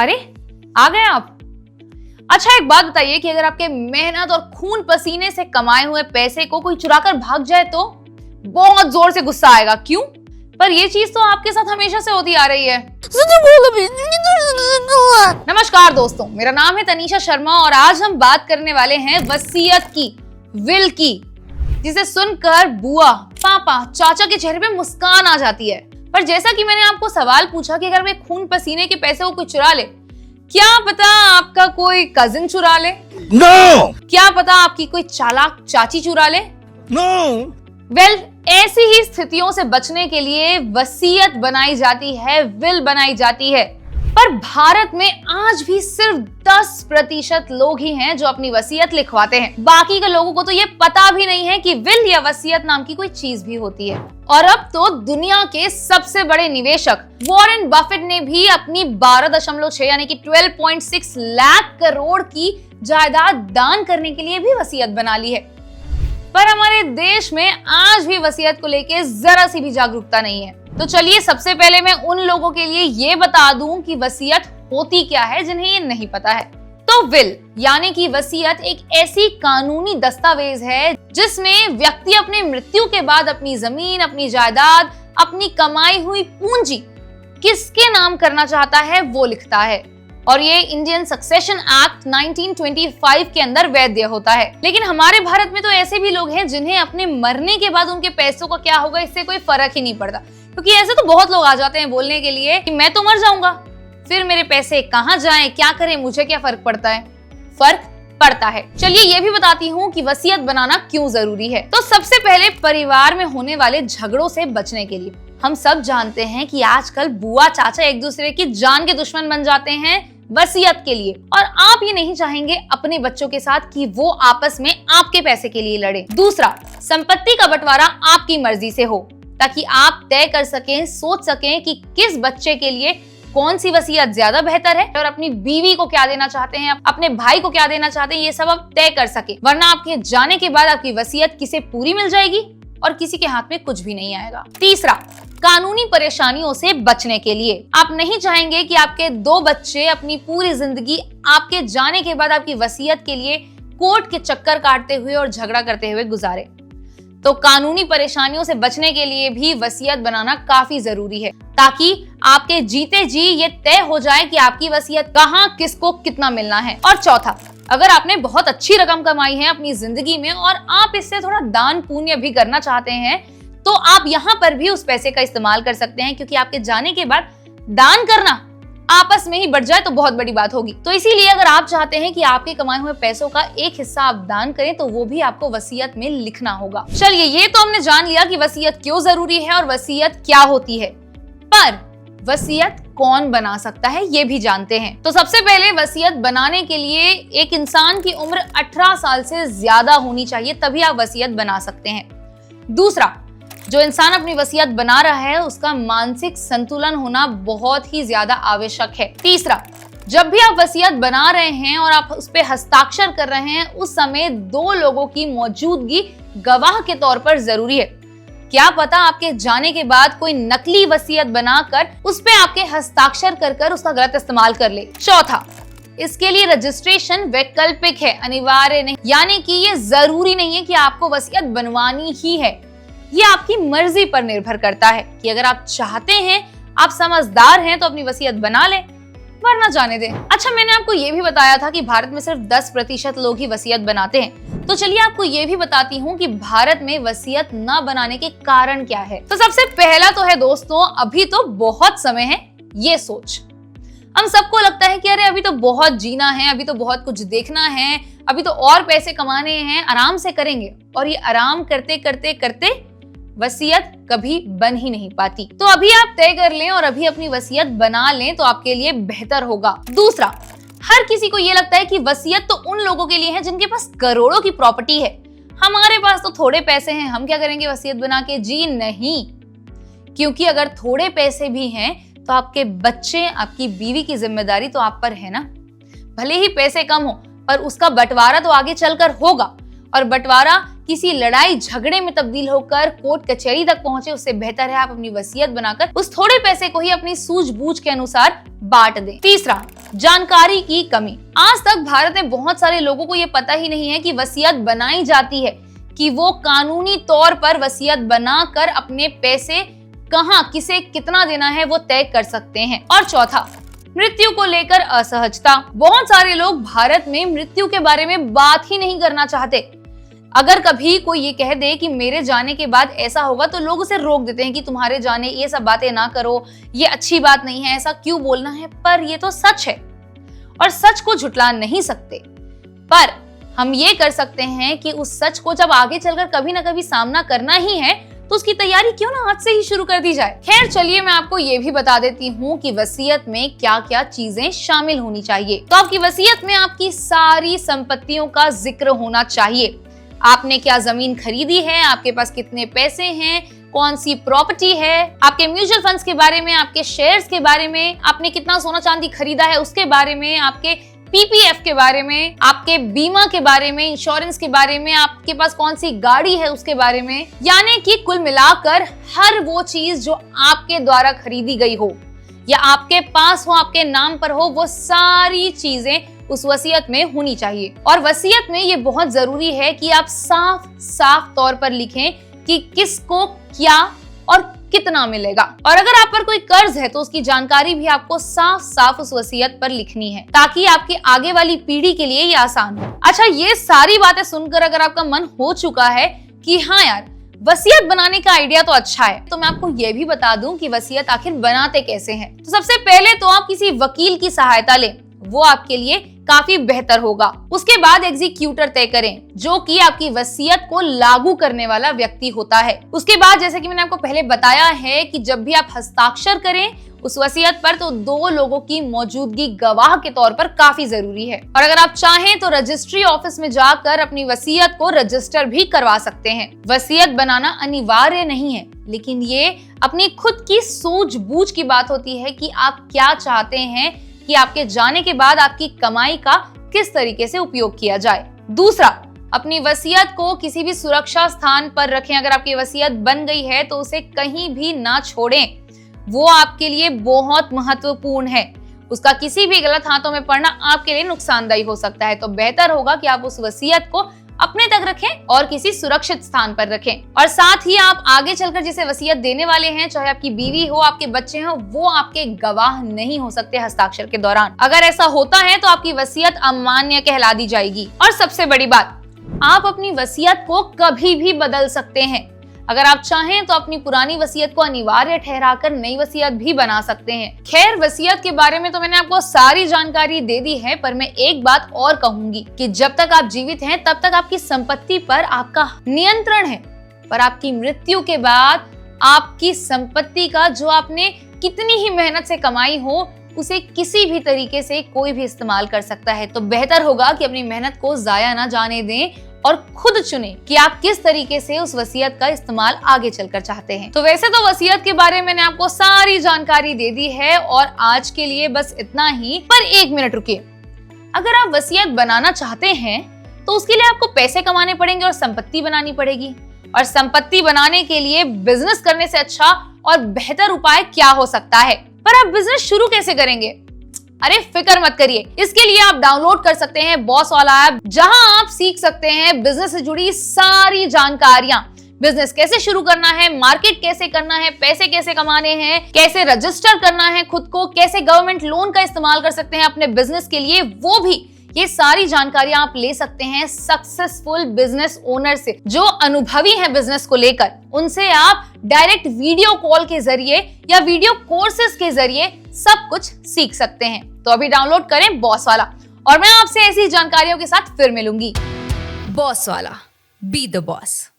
अरे आ गए आप। अच्छा एक बात बताइए कि अगर आपके मेहनत और खून पसीने से कमाए हुए पैसे को कोई चुराकर भाग जाए तो बहुत जोर से गुस्सा आएगा, क्यों? पर ये चीज तो आपके साथ हमेशा से होती आ रही है। नमस्कार दोस्तों, मेरा नाम है तनीषा शर्मा और आज हम बात करने वाले हैं वसीयत की, विल की, जिसे सुनकर बुआ, पापा, चाचा के चेहरे पे मुस्कान आ जाती है। पर जैसा कि मैंने आपको सवाल पूछा कि अगर वे खून पसीने के पैसे को कोई चुरा ले, क्या पता आपका कोई कजिन चुरा ले, क्या पता आपकी कोई चालाक चाची चुरा ले। ऐसी ही स्थितियों से बचने के लिए वसीयत बनाई जाती है, विल बनाई जाती है। पर भारत में आज भी सिर्फ 10% लोग ही हैं जो अपनी वसीयत लिखवाते हैं। बाकी के लोगों को तो ये पता भी नहीं है कि विल या वसीयत नाम की कोई चीज भी होती है। और अब तो दुनिया के सबसे बड़े निवेशक वॉरेन बफेट ने भी अपनी 12.6 यानी कि 12.6 लाख करोड़ की जायदाद दान करने के लिए भी वसीयत बना ली है। पर हमारे देश में आज भी वसीयत को लेके जरा सी भी जागरूकता नहीं है। तो चलिए सबसे पहले मैं उन लोगों के लिए ये बता दूं कि वसीयत होती क्या है जिन्हें ये नहीं पता है। तो विल यानी कि वसीयत एक ऐसी कानूनी दस्तावेज है जिसमें व्यक्ति अपने मृत्यु के बाद अपनी जमीन, अपनी जायदाद, अपनी कमाई हुई पूंजी किसके नाम करना चाहता है वो लिखता है। और ये इंडियन सक्सेशन एक्ट 1925 के अंदर वैध होता है। लेकिन हमारे भारत में तो ऐसे भी लोग हैं जिन्हें अपने मरने के बाद उनके पैसों का क्या होगा इससे कोई फर्क ही नहीं पड़ता, क्योंकि ऐसे तो बहुत लोग आ जाते हैं बोलने के लिए कि मैं तो मर जाऊंगा, फिर मेरे पैसे कहाँ जाएं, क्या करें, मुझे क्या फर्क पड़ता है। फर्क पड़ता है। चलिए ये भी बताती हूँ कि वसीयत बनाना क्यों जरूरी है। तो सबसे पहले परिवार में होने वाले झगड़ों से बचने के लिए। हम सब जानते हैं कि आजकल बुआ चाचा एक दूसरे की जान के दुश्मन बन जाते हैं वसीयत के लिए, और आप ये नहीं चाहेंगे अपने बच्चों के साथ कि वो आपस में आपके पैसे के लिए लड़े। दूसरा, संपत्ति का बंटवारा आपकी मर्जी से हो, ताकि आप तय कर सकें, सोच सकें कि किस बच्चे के लिए कौन सी वसीयत ज्यादा बेहतर है और अपनी बीवी को क्या देना चाहते हैं, अपने भाई को क्या देना चाहते हैं, ये सब आप तय कर सके। वरना आपके जाने के बाद आपकी वसीयत किसे पूरी मिल जाएगी और किसी के हाथ में कुछ भी नहीं आएगा। तीसरा, कानूनी परेशानियों से बचने के लिए। आप नहीं चाहेंगे कि आपके 2 बच्चे अपनी पूरी जिंदगी आपके जाने के बाद आपकी वसीयत के लिए कोर्ट के चक्कर काटते हुए और झगड़ा करते हुए गुजारे। तो कानूनी परेशानियों से बचने के लिए भी वसीयत बनाना काफी जरूरी है, ताकि आपके जीते जी ये तय हो जाए कि आपकी वसीयत कहाँ, किसको कितना मिलना है। और चौथा, अगर आपने बहुत अच्छी रकम कमाई है अपनी जिंदगी में और आप इससे थोड़ा दान पुण्य भी करना चाहते हैं, तो आप यहाँ पर भी उस पैसे का इस्तेमाल कर सकते हैं, क्योंकि आपके जाने के बाद दान करना आपस में ही बढ़ जाए तो बहुत बड़ी बात होगी। तो इसीलिए अगर आप चाहते हैं कि आपके कमाए हुए पैसों का एक हिस्सा आप दान करें, तो वो भी आपको वसीयत में लिखना होगा। चलिए ये तो हमने जान लिया कि वसीयत क्यों जरूरी है और वसीयत क्या होती है, पर वसीयत कौन बना सकता है ये भी जानते हैं। तो सबसे पहले वसीयत बनाने के लिए एक इंसान की उम्र 18 साल से ज्यादा होनी चाहिए, तभी आप वसीयत बना सकते हैं। दूसरा, जो इंसान अपनी वसीयत बना रहा है उसका मानसिक संतुलन होना बहुत ही ज्यादा आवश्यक है। तीसरा, जब भी आप वसीयत बना रहे हैं और आप उस पे हस्ताक्षर कर रहे हैं, उस समय 2 लोगों की मौजूदगी गवाह के तौर पर जरूरी है। क्या पता आपके जाने के बाद कोई नकली वसीयत बनाकर उस पे आपके हस्ताक्षर कर उसका गलत इस्तेमाल कर ले। चौथा, इसके लिए रजिस्ट्रेशन वैकल्पिक है, अनिवार्य नहीं, यानी कि ये जरूरी नहीं है कि आपको वसीयत बनवानी ही है। ये आपकी मर्जी पर निर्भर करता है कि अगर आप चाहते हैं, आप समझदार हैं, तो अपनी वसीयत बना लें, वरना जाने दें। अच्छा, मैंने आपको ये भी बताया था कि भारत में सिर्फ 10% लोग ही वसीयत बनाते हैं। तो चलिए आपको ये भी बताती हूँ कि भारत में वसीयत न बनाने के कारण क्या है। तो सबसे पहला तो है दोस्तों, अभी तो बहुत समय है ये सोच। हम सबको लगता है कि अरे अभी तो बहुत जीना है, अभी तो बहुत कुछ देखना है, अभी तो और पैसे कमाने हैं, आराम से करेंगे। और ये आराम करते करते करते वसीयत कभी बन ही नहीं पाती। तो अभी आप तय कर लें और अभी अपनी वसीयत बना लें तो आपके लिए बेहतर होगा। दूसरा, हर किसी को ये लगता है कि वसीयत तो उन लोगों के लिए है जिनके पास करोड़ों की प्रॉपर्टी है। हमारे पास तो थोड़े पैसे हैं, हम क्या करेंगे वसीयत बना के? जी नहीं, क्योंकि अगर थोड़े पैसे भी हैं तो आपके बच्चे, आपकी बीवी की जिम्मेदारी तो आप पर है ना। भले ही पैसे कम हो, पर उसका बंटवारा तो आगे चलकर होगा, और बंटवारा किसी लड़ाई झगड़े में तब्दील होकर कोर्ट कचहरी तक पहुंचे, उससे बेहतर है आप अपनी वसीयत बनाकर उस थोड़े पैसे को ही अपनी सूझबूझ के अनुसार बांट दें। तीसरा, जानकारी की कमी। आज तक भारत में बहुत सारे लोगों को ये पता ही नहीं है कि वसीयत बनाई जाती है, कि वो कानूनी तौर पर वसीयत बनाकर अपने पैसे कहां किसे कितना देना है वो तय कर सकते हैं। और चौथा, मृत्यु को लेकर असहजता। बहुत सारे लोग भारत में मृत्यु के बारे में बात ही नहीं करना चाहते। अगर कभी कोई ये कह दे कि मेरे जाने के बाद ऐसा होगा, तो लोग उसे रोक देते हैं कि तुम्हारे जाने ये सब बातें ना करो, ये अच्छी बात नहीं है, ऐसा क्यों बोलना है। पर ये तो सच है और सच को झुठला नहीं सकते। पर हम ये कर सकते हैं कि उस सच को जब आगे चलकर कभी ना कभी सामना करना ही है, तो उसकी तैयारी क्यों ना आज से ही शुरू कर दी जाए। खैर चलिए, मैं आपको ये भी बता देती हूँ कि वसीयत में क्या क्या चीजें शामिल होनी चाहिए। तो आपकी वसीयत में आपकी सारी संपत्तियों का जिक्र होना चाहिए। आपने क्या जमीन खरीदी है, आपके पास कितने पैसे हैं, कौन सी प्रॉपर्टी है, आपके म्यूचुअल फंड्स के बारे में, आपके शेयर्स के बारे में, आपने कितना सोना चांदी खरीदा है उसके बारे में, आपके पीपीएफ के बारे में, आपके बीमा के बारे में, इंश्योरेंस के बारे में, आपके पास कौन सी गाड़ी है उसके बारे में। यानी कि कुल मिलाकर हर वो चीज जो आपके द्वारा खरीदी गई हो या आपके पास हो, आपके नाम पर हो, वो सारी चीजें उस वसीयत में होनी चाहिए। और वसीयत में ये बहुत जरूरी है कि आप साफ साफ तौर पर लिखें कि किसको क्या और कितना मिलेगा। और अगर आप पर कोई कर्ज है तो उसकी जानकारी भी आपको साफ साफ उस वसीयत पर लिखनी है, ताकि आपकी आगे वाली पीढ़ी के लिए ये आसान हो। अच्छा, ये सारी बातें सुनकर अगर आपका मन हो चुका है कि हाँ यार, वसीयत बनाने का आइडिया तो अच्छा है, तो मैं आपको ये भी बता दूं कि वसीयत आखिर बनाते कैसे हैं। तो सबसे पहले तो आप किसी वकील की सहायता लें, वो आपके लिए काफी बेहतर होगा। उसके बाद एग्जीक्यूटर तय करें, जो कि आपकी वसीयत को लागू करने वाला व्यक्ति होता है। उसके बाद जैसे कि मैंने आपको पहले बताया है कि जब भी आप हस्ताक्षर करें उस वसीयत पर, तो 2 लोगों की मौजूदगी गवाह के तौर पर काफी जरूरी है। और अगर आप चाहें तो रजिस्ट्री ऑफिस में जाकर अपनी वसीयत को रजिस्टर भी करवा सकते हैं। वसीयत बनाना अनिवार्य नहीं है, लेकिन ये अपनी खुद की सूझबूझ की बात होती है कि आप क्या चाहते हैं कि आपके जाने के बाद आपकी कमाई का किस तरीके से उपयोग किया जाए। दूसरा, अपनी वसीयत को किसी भी सुरक्षा स्थान पर रखें। अगर आपकी वसीयत बन गई है तो उसे कहीं भी ना छोड़ें, वो आपके लिए बहुत महत्वपूर्ण है। उसका किसी भी गलत हाथों में पड़ना आपके लिए नुकसानदायी हो सकता है। तो बेहतर होगा कि आप उस वसीयत को अपने तक रखें और किसी सुरक्षित स्थान पर रखें। और साथ ही आप आगे चलकर जिसे वसीयत देने वाले हैं, चाहे आपकी बीवी हो, आपके बच्चे हो, वो आपके गवाह नहीं हो सकते हस्ताक्षर के दौरान। अगर ऐसा होता है तो आपकी वसीयत अमान्य कहला दी जाएगी। और सबसे बड़ी बात, आप अपनी वसीयत को कभी भी बदल सकते हैं। अगर आप चाहें तो अपनी पुरानी वसीयत को अनिवार्य ठहराकर नई वसीयत भी बना सकते हैं। खैर, वसीयत के बारे में तो मैंने आपको सारी जानकारी दे दी है, पर मैं एक बात और कहूंगी कि जब तक आप जीवित हैं तब तक आपकी संपत्ति पर आपका नियंत्रण है, पर आपकी मृत्यु के बाद आपकी संपत्ति का जो आपने कितनी ही मेहनत से कमाई हो, उसे किसी भी तरीके से कोई भी इस्तेमाल कर सकता है। तो बेहतर होगा कि अपनी मेहनत को जाया ना जाने दें और खुद चुनें कि आप किस तरीके से उस वसीयत का इस्तेमाल आगे चलकर चाहते हैं। तो वैसे तो वसीयत के बारे में मैंने आपको सारी जानकारी दे दी है और आज के लिए बस इतना ही। पर 1 मिनट रुकिए, अगर आप वसीयत बनाना चाहते हैं तो उसके लिए आपको पैसे कमाने पड़ेंगे और संपत्ति बनानी पड़ेगी। और संपत्ति बनाने के लिए बिजनेस करने से अच्छा और बेहतर उपाय क्या हो सकता है। पर आप बिजनेस शुरू कैसे करेंगे? अरे फिक्र मत करिए, इसके लिए आप डाउनलोड कर सकते हैं बॉस वाला ऐप, जहां आप सीख सकते हैं बिजनेस से जुड़ी सारी जानकारियां। बिजनेस कैसे शुरू करना है, मार्केट कैसे करना है, पैसे कैसे कमाने हैं, कैसे रजिस्टर करना है खुद को, कैसे गवर्नमेंट लोन का इस्तेमाल कर सकते हैं अपने बिजनेस के लिए, वो भी ये सारी जानकारियां आप ले सकते हैं सक्सेसफुल बिजनेस ओनर से, जो अनुभवी हैं बिजनेस को लेकर। उनसे आप डायरेक्ट वीडियो कॉल के जरिए या वीडियो कोर्सेज के जरिए सब कुछ सीख सकते हैं। तो अभी डाउनलोड करें बॉस वाला, और मैं आपसे ऐसी जानकारियों के साथ फिर मिलूंगी। बॉस वाला, बी द बॉस।